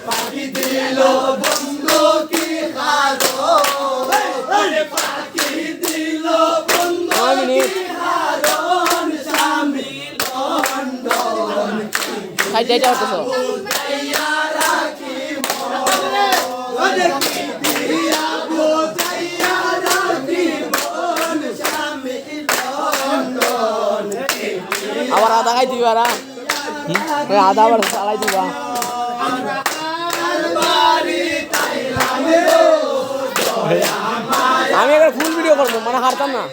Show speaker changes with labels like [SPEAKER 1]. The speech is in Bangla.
[SPEAKER 1] পাখি দিল বন্ধু কি হারো পাখি দিল বন্ধু কি হারন স্বামী লন্ডন
[SPEAKER 2] খাই যাইটা হতো
[SPEAKER 1] বুঝাইয়া রাখি মন দিয়া বুঝাইয়া রাখি মন স্বামী লন্ডন
[SPEAKER 2] আবার আধা খাই দিবা রা আধা আবার চালাই দিবা আমি একবার ফুল ভিডিও করবো মানে হারতাম না।